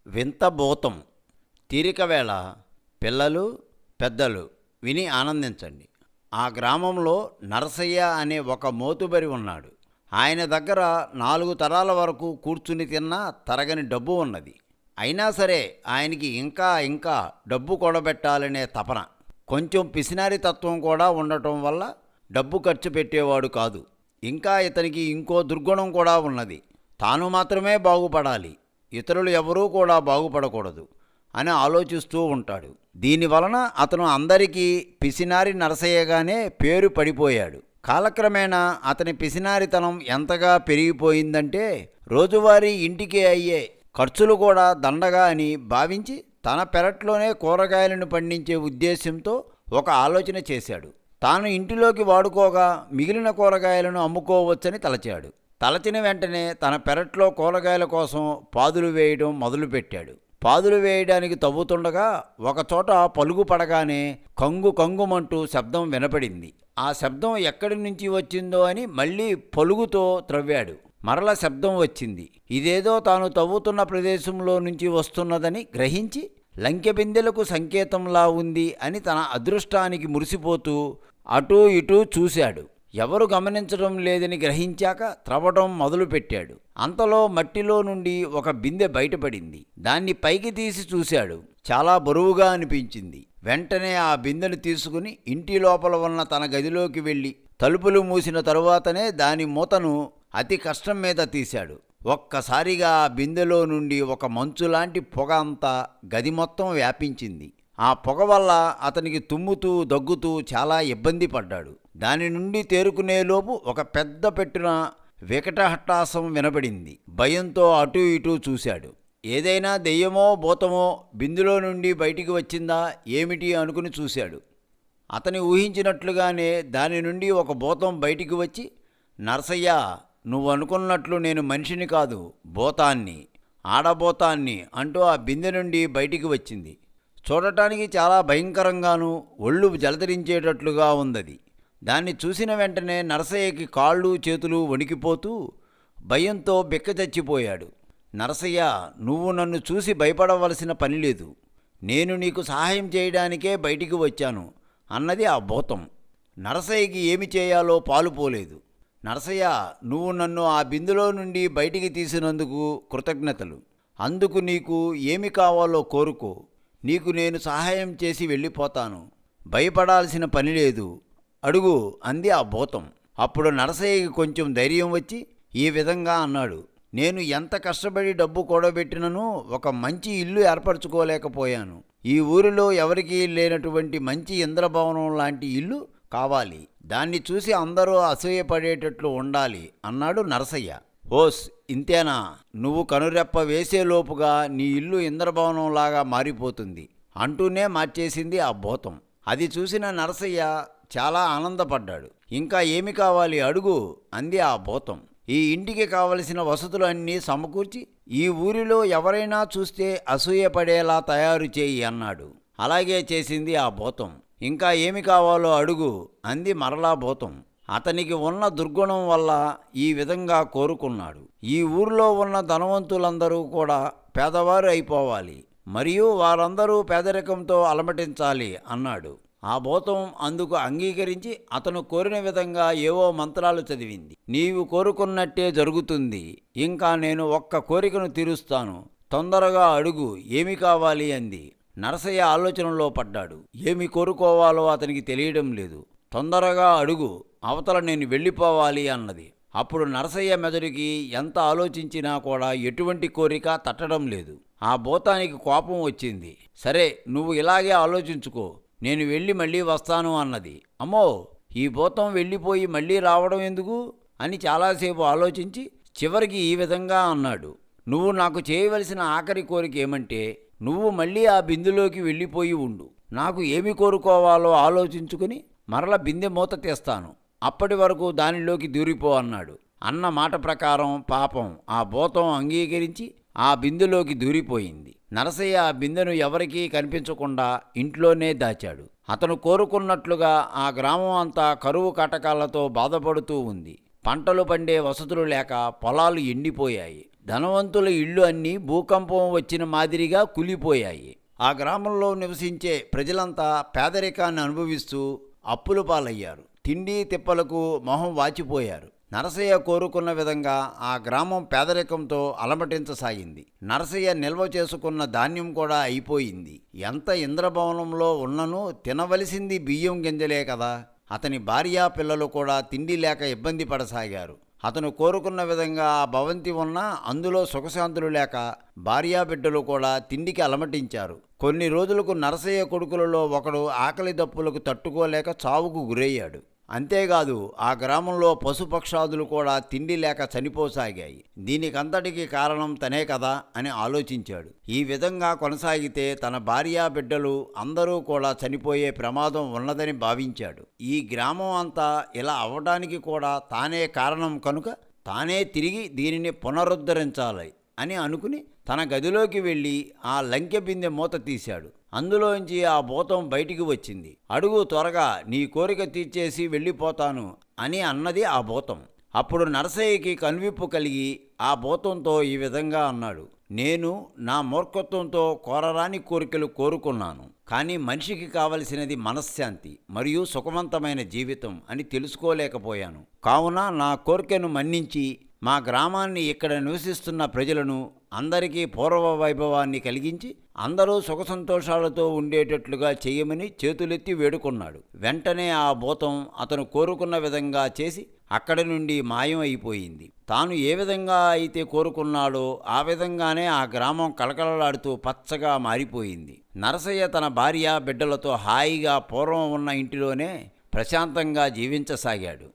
వింతభూతం. తీరికవేళ పిల్లలు, పెద్దలు విని ఆనందించండి. ఆ గ్రామంలో నరసయ్య అనే ఒక మోతుబరి ఉన్నాడు. ఆయన దగ్గర 4 తరాల వరకు కూర్చుని తిన్నా తరగని డబ్బు ఉన్నది. అయినా సరే ఆయనకి ఇంకా ఇంకా డబ్బు కూడబెట్టాలనే తపన, కొంచెం పిసినారి తత్వం కూడా ఉండటం వల్ల డబ్బు ఖర్చు పెట్టేవాడు కాదు. ఇంకా ఇతనికి ఇంకో దుర్గుణం కూడా ఉన్నది. తాను మాత్రమే బాగుపడాలి, ఇతరులు ఎవరూ కూడా బాగుపడకూడదు అని ఆలోచిస్తూ ఉంటాడు. దీనివలన అతను అందరికీ పిసినారి నరసయ్యగానే పేరు పడిపోయాడు. కాలక్రమేణా అతని పిసినారితనం ఎంతగా పెరిగిపోయిందంటే రోజువారీ ఇంటికి అయ్యే ఖర్చులు కూడా దండగా అని భావించి తన పెరట్లోనే కూరగాయలను పండించే ఉద్దేశంతో ఒక ఆలోచన చేశాడు. తాను ఇంటిలోకి వాడుకోగా మిగిలిన కూరగాయలను అమ్ముకోవచ్చని తలచాడు. తలచిన వెంటనే తన పెరట్లో కూరగాయల కోసం పాదులు వేయడం మొదలుపెట్టాడు. పాదులు వేయడానికి తవ్వుతుండగా ఒకచోట పలుగు పడగానే కంగు కంగుమంటూ శబ్దం వినపడింది. ఆ శబ్దం ఎక్కడి నుంచి వచ్చిందో అని మళ్ళీ పలుగుతో త్రవ్వాడు. మరల శబ్దం వచ్చింది. ఇదేదో తాను తవ్వుతున్న ప్రదేశంలో నుంచి వస్తున్నదని గ్రహించి లంకె బిందెలకు సంకేతంలా ఉంది అని తన అదృష్టానికి మురిసిపోతూ అటూ ఇటూ చూశాడు. ఎవరు గమనించడం లేదని గ్రహించాక త్రవ్వడం మొదలుపెట్టాడు. అంతలో మట్టిలో నుండి ఒక బిందె బయటపడింది. దాన్ని పైకి తీసి చూశాడు. చాలా బరువుగా అనిపించింది. వెంటనే ఆ బిందెను తీసుకుని ఇంటి లోపల ఉన్న తన గదిలోకి వెళ్ళి తలుపులు మూసిన తరువాతనే దాని మూతను అతి కష్టం మీద తీశాడు. ఒక్కసారిగా ఆ బిందెలో నుండి ఒక మంచులాంటి పొగ అంతా గది మొత్తం వ్యాపించింది. ఆ పొగ వల్ల అతనికి తుమ్ముతూ దగ్గుతూ చాలా ఇబ్బంది పడ్డాడు. దాని నుండి తేరుకునేలోపు ఒక పెద్ద పెట్టున వికటహట్టాసం వినబడింది. భయంతో అటూ ఇటూ చూశాడు. ఏదైనా దెయ్యమో భూతమో బిందులో నుండి బయటికి వచ్చిందా ఏమిటి అనుకుని చూశాడు. అతని ఊహించినట్లుగానే దాని నుండి ఒక భూతం బయటికి వచ్చి, నరసయ్య, నువ్వు అనుకున్నట్లు నేను మనిషిని కాదు, భూతాన్ని, ఆడబోతాన్ని అంటూ ఆ బిందె నుండి బయటికి వచ్చింది. చూడటానికి చాలా భయంకరంగానూ ఒళ్ళు జలధరించేటట్లుగా ఉన్నది. దాన్ని చూసిన వెంటనే నరసయ్యకి కాళ్ళు చేతులు వణికిపోతూ భయంతో బిక్కచచ్చిపోయాడు. నరసయ్య, నువ్వు నన్ను చూసి భయపడవలసిన పని లేదు. నేను నీకు సహాయం చేయడానికే బయటికి వచ్చాను అన్నది ఆ భూతం. నరసయ్యకి ఏమి చేయాలో పాలుపోలేదు. నరసయ్య, నువ్వు నన్ను ఆ బిందులో నుండి బయటికి తీసినందుకు కృతజ్ఞతలు. అందుకు నీకు ఏమి కావాలో కోరుకో, నీకు నేను సహాయం చేసి వెళ్ళిపోతాను. భయపడాల్సిన పని లేదు, అడుగు అంది ఆ భూతం. అప్పుడు నరసయ్యకి కొంచెం ధైర్యం వచ్చి ఈ విధంగా అన్నాడు. నేను ఎంత కష్టపడి డబ్బు కూడబెట్టినను ఒక మంచి ఇల్లు ఏర్పరచుకోలేకపోయాను. ఈ ఊరిలో ఎవరికీ లేనటువంటి మంచి ఇంద్రభవనం లాంటి ఇల్లు కావాలి. దాన్ని చూసి అందరూ అసూయపడేటట్లు ఉండాలి అన్నాడు నరసయ్య. ఓస్, ఇంతేనా? నువ్వు కనురెప్ప వేసేలోపుగా నీ ఇల్లు ఇంద్రభవనంలాగా మారిపోతుంది అంటూనే మార్చేసింది ఆ భూతం. అది చూసిన నరసయ్య చాలా ఆనందపడ్డాడు. ఇంకా ఏమి కావాలి అడుగు అంది ఆ భూతం. ఈ ఇంటికి కావలసిన వసతులు అన్నీ సమకూర్చి ఈ ఊరిలో ఎవరైనా చూస్తే అసూయపడేలా తయారు చేయి అన్నాడు. అలాగే చేసింది ఆ భూతం. ఇంకా ఏమి కావాలో అడుగు అంది మరలా భూతం. అతనికి ఉన్న దుర్గుణం వల్ల ఈ విధంగా కోరుకున్నాడు. ఈ ఊరిలో ఉన్న ధనవంతులందరూ కూడా పేదవారు అయిపోవాలి, మరియు వారందరూ పేదరికంతో అలమటించాలి అన్నాడు. ఆ భూతం అందుకు అంగీకరించి అతను కోరిన విధంగా ఏవో మంత్రాలు చదివింది. నీవు కోరుకున్నట్టే జరుగుతుంది. ఇంకా నేను ఒక్క కోరికను తీరుస్తాను, తొందరగా అడుగు ఏమి కావాలి అంది. నరసయ్య ఆలోచనలో పడ్డాడు. ఏమి కోరుకోవాలో అతనికి తెలియడం లేదు. తొందరగా అడుగు, అవతల నేను వెళ్ళిపోవాలి అన్నది. అప్పుడు నరసయ్య మెదడుకి ఎంత ఆలోచించినా కూడా ఎటువంటి కోరిక తట్టడం లేదు. ఆ భూతానికి కోపం వచ్చింది. సరే, నువ్వు ఇలాగే ఆలోచించుకో, నేను వెళ్ళి మళ్ళీ వస్తాను అన్నది. అమ్మో, ఈ భూతం వెళ్ళిపోయి మళ్ళీ రావడం ఎందుకు అని చాలాసేపు ఆలోచించి చివరికి ఈ విధంగా అన్నాడు. నువ్వు నాకు చేయవలసిన ఆఖరి కోరిక ఏమంటే, నువ్వు మళ్ళీ ఆ బిందులోకి వెళ్ళిపోయి ఉండు. నాకు ఏమి కోరుకోవాలో ఆలోచించుకుని మరల బిందె మూత తీస్తాను, అప్పటి వరకు దానిలోకి దూరిపో అన్నాడు. అన్న మాట ప్రకారం పాపం ఆ భూతం అంగీకరించి ఆ బిందెలోకి దూరిపోయింది. నరసయ్య ఆ బిందెను ఎవరికీ కనిపించకుండా ఇంట్లోనే దాచాడు. అతను కోరుకున్నట్లుగా ఆ గ్రామం అంతా కరువు కాటకాలతో బాధపడుతూ ఉంది. పంటలు పండే వసతులు లేక పొలాలు ఎండిపోయాయి. ధనవంతుల ఇళ్ళు అన్నీ భూకంపం వచ్చిన మాదిరిగా కూలిపోయాయి. ఆ గ్రామంలో నివసించే ప్రజలంతా పేదరికాన్ని అనుభవిస్తూ అప్పుల పాలయ్యారు. తిండి తిప్పలకు మొహం వాచిపోయారు. నరసయ్య కోరుకున్న విధంగా ఆ గ్రామం పేదరికంతో అలమటించసాగింది. నరసయ్య నిల్వ చేసుకున్న ధాన్యం కూడా అయిపోయింది. ఎంత ఇంద్రభవనంలో ఉన్ననూ తినవలసింది బియ్యం గింజలే కదా. అతని భార్యా పిల్లలు కూడా తిండి లేక ఇబ్బంది పడసాగారు. అతను కోరుకున్న విధంగా ఆ భవంతి ఉన్నా అందులో సుఖశాంతులు లేక భార్యాబిడ్డలు కూడా తిండికి అలమటించారు. కొన్ని రోజులకు నరసయ్య కొడుకులలో ఒకడు ఆకలి దప్పులకు తట్టుకోలేక చావుకు గురయ్యాడు. అంతేకాదు ఆ గ్రామంలో పశుపక్షాదులు కూడా తిండి లేక చనిపోసాగాయి. దీనికంతటికి కారణం తనే కదా అని ఆలోచించాడు. ఈ విధంగా కొనసాగితే తన భార్యా బిడ్డలు అందరూ కూడా చనిపోయే ప్రమాదం ఉన్నదని భావించాడు. ఈ గ్రామం అంతా ఇలా అవ్వడానికి కూడా తానే కారణం కనుక తానే తిరిగి దీనిని పునరుద్ధరించాలి అని అనుకుని తన గదిలోకి వెళ్ళి ఆ లంకె బిందె మూత తీశాడు. అందులోంచి ఆ భూతం బయటికి వచ్చింది. అడుగు త్వరగా, నీ కోరిక తీర్చేసి వెళ్ళిపోతాను అని అన్నది ఆ భూతం. అప్పుడు నరసయ్యకి కనువిప్పు కలిగి ఆ భూతంతో ఈ విధంగా అన్నాడు. నేను నా మూర్ఖత్వంతో కోరరాని కోరికలు కోరుకున్నాను. కానీ మనిషికి కావలసినది మనశ్శాంతి మరియు సుఖవంతమైన జీవితం అని తెలుసుకోలేకపోయాను. కావున నా కోరికను మన్నించి మా గ్రామాన్ని ఇక్కడ నివసిస్తున్న ప్రజలను అందరికీ పూర్వ వైభవాన్ని కలిగించి అందరూ సుఖ సంతోషాలతో ఉండేటట్లుగా చేయమని చేతులెత్తి వేడుకున్నాడు. వెంటనే ఆ భూతం అతను కోరుకున్న విధంగా చేసి అక్కడి నుండి మాయం అయిపోయింది. తాను ఏ విధంగా అయితే కోరుకున్నాడో ఆ విధంగానే ఆ గ్రామం కళకళలాడుతూ పచ్చగా మారిపోయింది. నరసయ్య తన భార్య బిడ్డలతో హాయిగా పూర్వం ఉన్న ఇంటిలోనే ప్రశాంతంగా జీవించసాగాడు.